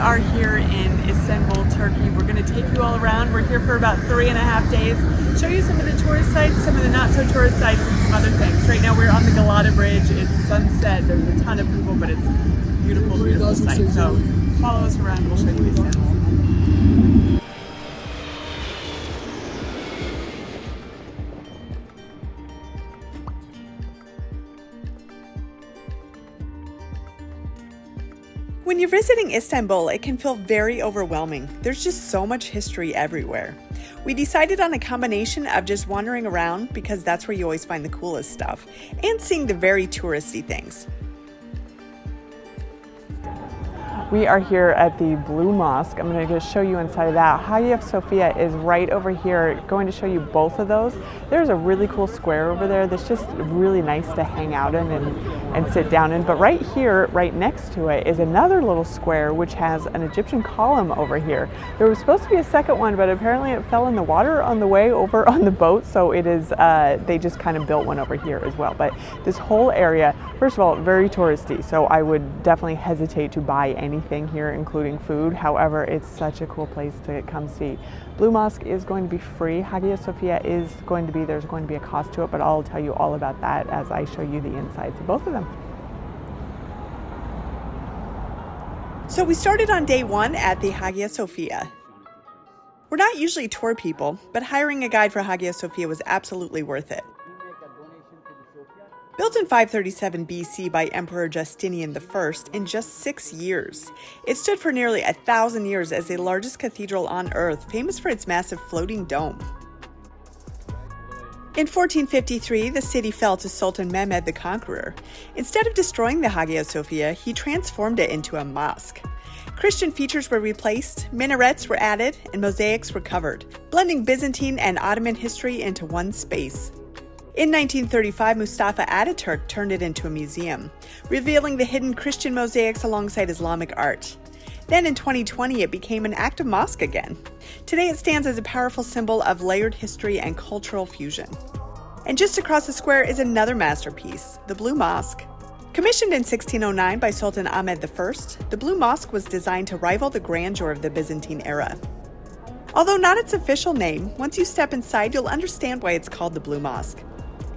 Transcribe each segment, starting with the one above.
are here in Istanbul, Turkey. We're going to take you all around. We're here for about 3.5 days. Show you some of the tourist sites, some of the not so tourist sites, and some other things. Right now we're on the Galata Bridge. It's sunset. There's a ton of people, but it's a beautiful, beautiful sight. So follow us around. We'll show you Istanbul. When you're visiting Istanbul, it can feel very overwhelming. There's just so much history everywhere. We decided on a combination of just wandering around, because that's where you always find the coolest stuff, and seeing the very touristy things. We are here at the Blue Mosque. I'm going to show you inside of that. Hagia Sophia is right over here. Going to show you both of those. There's a really cool square over there that's just really nice to hang out in and sit down in. But right here, right next to it, is another little square which has an Egyptian column over here. There was supposed to be a second one, but apparently it fell in the water on the way over on the boat. So it is, they just kind of built one over here as well. But this whole area, first of all, very touristy. So I would definitely hesitate to buy anything here, including food. However, it's such a cool place to come see. Blue Mosque is going to be free. Hagia Sophia is going to be, there's going to be a cost to it, but I'll tell you all about that as I show you the insides of both of them. So we started on day one at the Hagia Sophia. We're not usually tour people, but hiring a guide for Hagia Sophia was absolutely worth it. Built in 537 BC by Emperor Justinian I in just 6 years, it stood for nearly 1,000 years as the largest cathedral on earth, famous for its massive floating dome. In 1453, the city fell to Sultan Mehmed the Conqueror. Instead of destroying the Hagia Sophia, he transformed it into a mosque. Christian features were replaced, minarets were added, and mosaics were covered, blending Byzantine and Ottoman history into one space. In 1935, Mustafa Ataturk turned it into a museum, revealing the hidden Christian mosaics alongside Islamic art. Then in 2020, it became an active mosque again. Today it stands as a powerful symbol of layered history and cultural fusion. And just across the square is another masterpiece, the Blue Mosque. Commissioned in 1609 by Sultan Ahmed I, the Blue Mosque was designed to rival the grandeur of the Byzantine era. Although not its official name, once you step inside, you'll understand why it's called the Blue Mosque.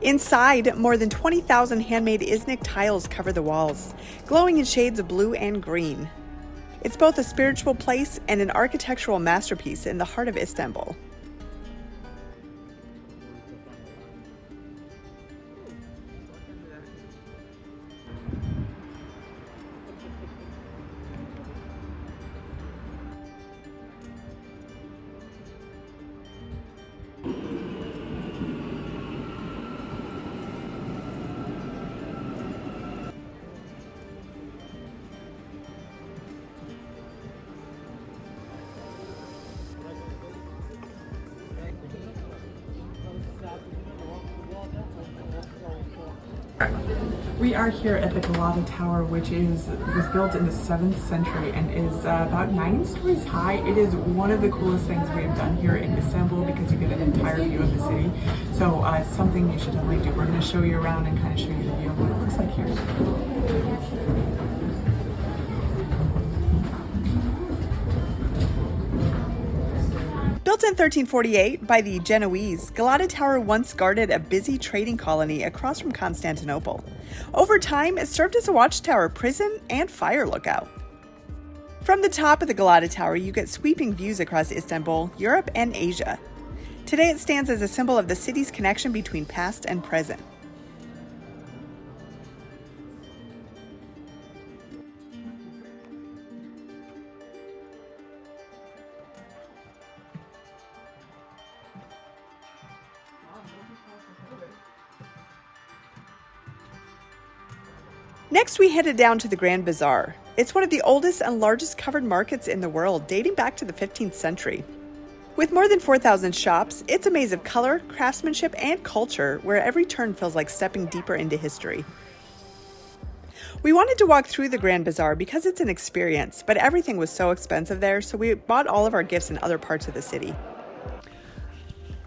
Inside, more than 20,000 handmade Iznik tiles cover the walls, glowing in shades of blue and green. It's both a spiritual place and an architectural masterpiece in the heart of Istanbul. We are here at the Galata Tower, which was built in the 7th century and is about 9 stories high. It is one of the coolest things we have done here in Istanbul because you get an entire view of the city. So something you should definitely do. We're going to show you around and kind of show you the view of what it looks like here. Built in 1348 by the Genoese, Galata Tower once guarded a busy trading colony across from Constantinople. Over time, it served as a watchtower, prison, and fire lookout. From the top of the Galata Tower, you get sweeping views across Istanbul, Europe, and Asia. Today, it stands as a symbol of the city's connection between past and present. Next, we headed down to the Grand Bazaar. It's one of the oldest and largest covered markets in the world, dating back to the 15th century. With more than 4,000 shops, it's a maze of color, craftsmanship, and culture where every turn feels like stepping deeper into history. We wanted to walk through the Grand Bazaar because it's an experience, but everything was so expensive there, so we bought all of our gifts in other parts of the city.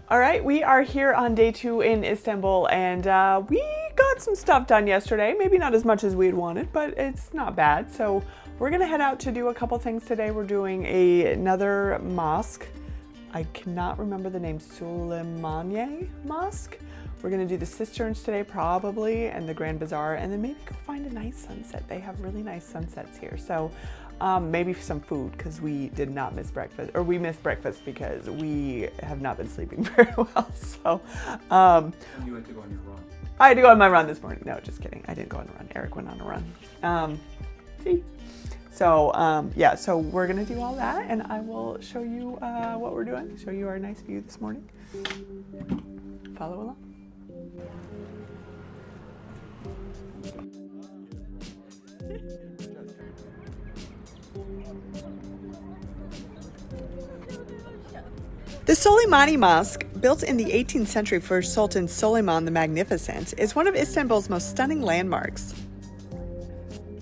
All right, we are here on day 2 in Istanbul, and we got some stuff done yesterday. Maybe not as much as we'd wanted, but it's not bad. So we're gonna head out to do a couple things today. We're doing another mosque. I cannot remember the name, Süleymaniye Mosque. We're gonna do the cisterns today probably, and the Grand Bazaar, and then maybe go find a nice sunset. They have really nice sunsets here. So maybe some food, because we did not miss breakfast, or we missed breakfast because we have not been sleeping very well. So you had to go on your run. I had to go on my run this morning. No, just kidding. I didn't go on a run. Eric went on a run. Yeah, so we're gonna do all that, and I will show you what we're doing, show you our nice view this morning. Follow along. The Süleymaniye Mosque, built in the 18th century for Sultan Suleiman the Magnificent, is one of Istanbul's most stunning landmarks.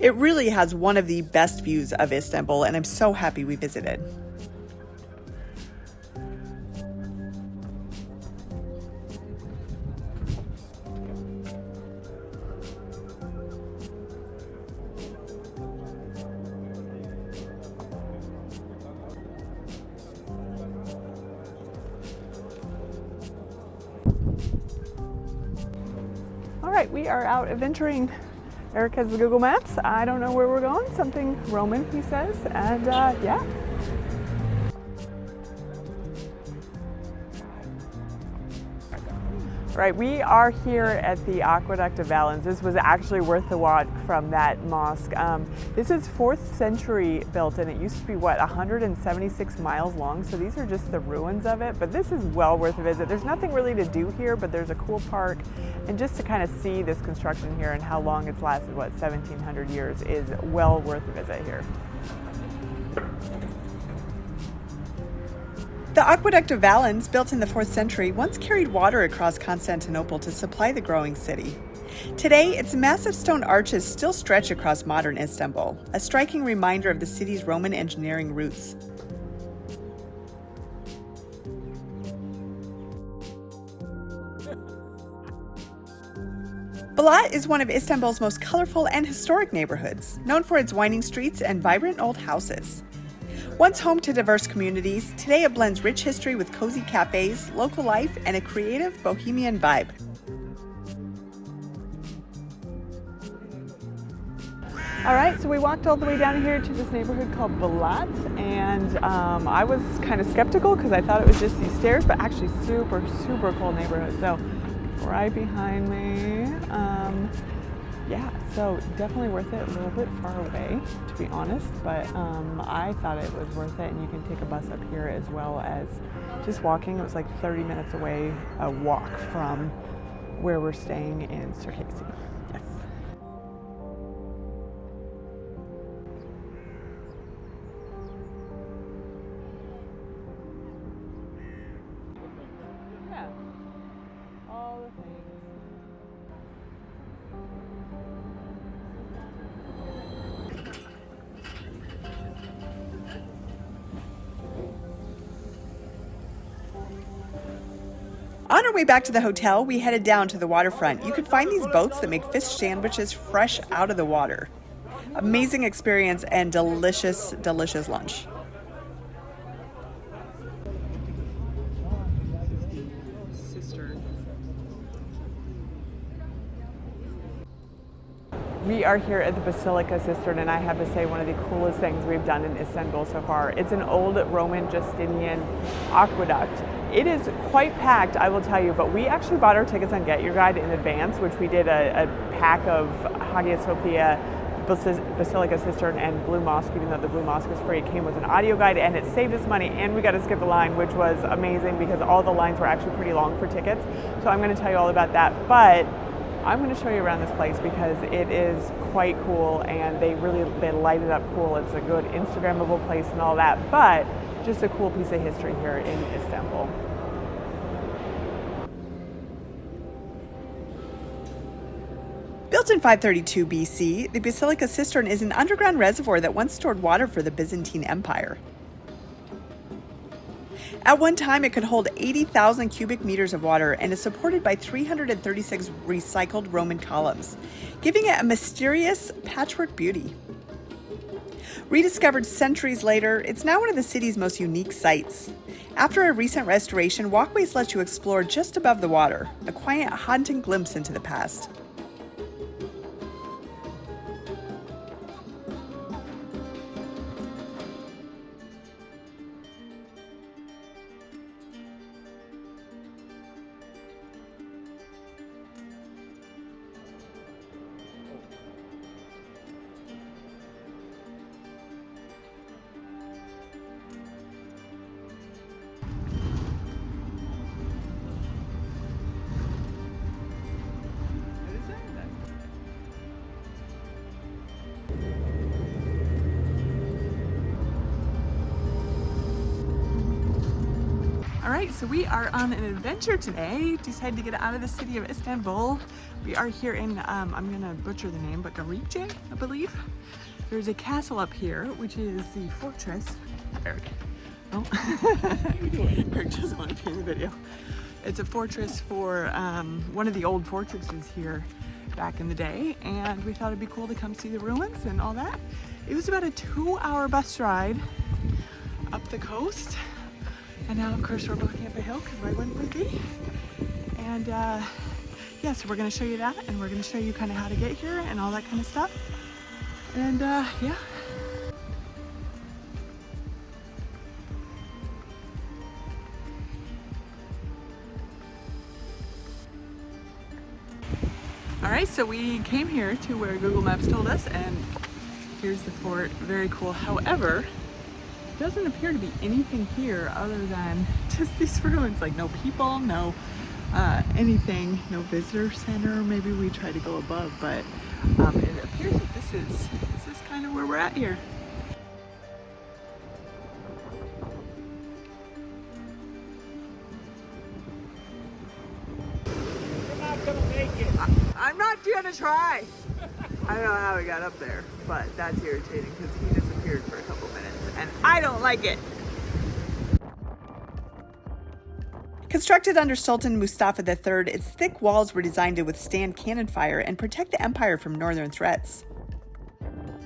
It really has one of the best views of Istanbul, and I'm so happy we visited. All right, we are out adventuring. Eric has the Google Maps. I don't know where we're going. Something Roman, he says. And yeah. Right, we are here at the Aqueduct of Valens. This was actually worth the walk from that mosque. This is 4th century built, and it used to be, what, 176 miles long? So these are just the ruins of it, but this is well worth a visit. There's nothing really to do here, but there's a cool park, and just to kind of see this construction here and how long it's lasted, what, 1700 years, is well worth a visit here. The Aqueduct of Valens, built in the 4th century, once carried water across Constantinople to supply the growing city. Today, its massive stone arches still stretch across modern Istanbul, a striking reminder of the city's Roman engineering roots. Balat is one of Istanbul's most colorful and historic neighborhoods, known for its winding streets and vibrant old houses. Once home to diverse communities, today it blends rich history with cozy cafes, local life, and a creative bohemian vibe. All right, so we walked all the way down here to this neighborhood called Balat, and I was kind of skeptical because I thought it was just these stairs, but actually super, super cool neighborhood. So right behind me, yeah, so definitely worth it. A little bit far away, to be honest, but I thought it was worth it, and you can take a bus up here as well as just walking. It was like 30 minutes away, a walk from where we're staying in Circassia. Yes. Yeah, all the things. On our way back to the hotel, we headed down to the waterfront. You could find these boats that make fish sandwiches fresh out of the water. Amazing experience and delicious, delicious lunch. We are here at the Basilica Cistern, and I have to say, one of the coolest things we've done in Istanbul so far. It's an old Roman Justinian aqueduct. It is quite packed, I will tell you, but we actually bought our tickets on Get Your Guide in advance, which we did a pack of Hagia Sophia, Basilica Cistern, and Blue Mosque. Even though the Blue Mosque is free, it came with an audio guide, and it saved us money, and we got to skip a line, which was amazing because all the lines were actually pretty long for tickets. So I'm going to tell you all about that, but I'm going to show you around this place because it is quite cool, and they light it up cool. It's a good Instagrammable place and all that, but just a cool piece of history here in Istanbul. Built in 532 BC, the Basilica Cistern is an underground reservoir that once stored water for the Byzantine Empire. At one time, it could hold 80,000 cubic meters of water and is supported by 336 recycled Roman columns, giving it a mysterious patchwork beauty. Rediscovered centuries later, it's now one of the city's most unique sights. After a recent restoration, walkways let you explore just above the water, a quiet, haunting glimpse into the past. Alright, so we are on an adventure today. Decided to get out of the city of Istanbul. We are here in, I'm gonna butcher the name, but Garipçe, I believe. There's a castle up here, which is the fortress. Eric. Oh. Eric doesn't want to be in the video. It's a fortress for one of the old fortresses here back in the day, and we thought it'd be cool to come see the ruins and all that. It was about a 2-hour bus ride up the coast. And now, of course, we're walking up a hill because why wouldn't we be? And yeah, so we're going to show you that, and we're going to show you kind of how to get here and all that kind of stuff. And yeah. All right, so we came here to where Google Maps told us, and here's the fort. Very cool. However, doesn't appear to be anything here other than just these ruins, like no people, no anything, no visitor center. Maybe we try to go above, but it appears that this is kind of where we're at here. You're not gonna make it. I'm not gonna try. I don't know how we got up there, but that's irritating because he disappeared for a couple minutes and I don't like it. Constructed under Sultan Mustafa III, its thick walls were designed to withstand cannon fire and protect the empire from northern threats.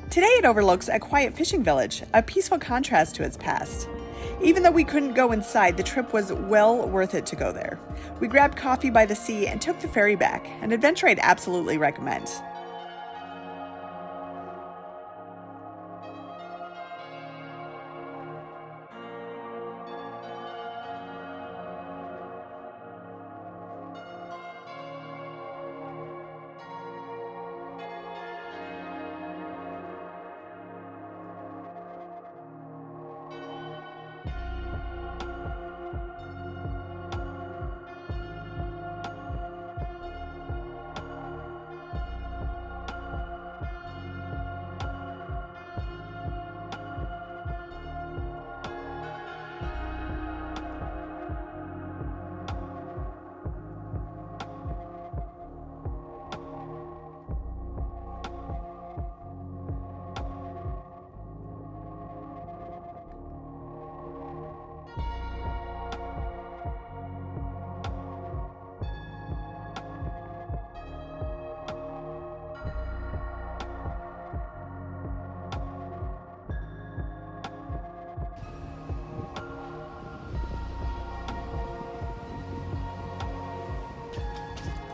Today it overlooks a quiet fishing village, a peaceful contrast to its past. Even though we couldn't go inside, the trip was well worth it to go there. We grabbed coffee by the sea and took the ferry back, an adventure I'd absolutely recommend.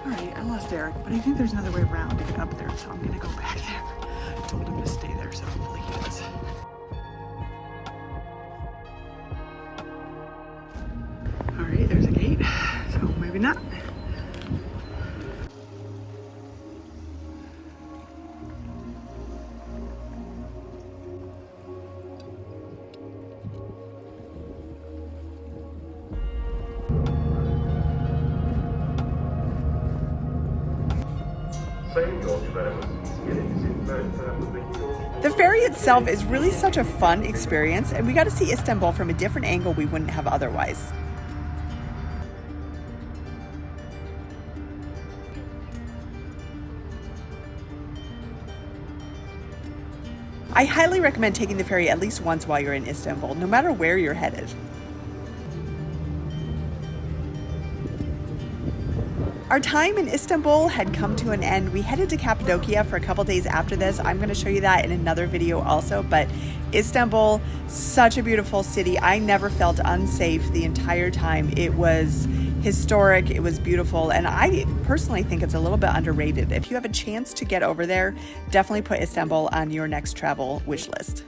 Alright, I lost Eric, but I think there's another way around to get up there, so I'm gonna go back there. I told him to stay there, so hopefully he does. Alright, there's a gate, so maybe not. The ferry itself is really such a fun experience, and we got to see Istanbul from a different angle we wouldn't have otherwise. I highly recommend taking the ferry at least once while you're in Istanbul, no matter where you're headed. Our time in Istanbul had come to an end. We headed to Cappadocia for a couple days after this. I'm going to show you that in another video also, but Istanbul, such a beautiful city. I never felt unsafe the entire time. It was historic, it was beautiful, and I personally think it's a little bit underrated. If you have a chance to get over there, definitely put Istanbul on your next travel wish list.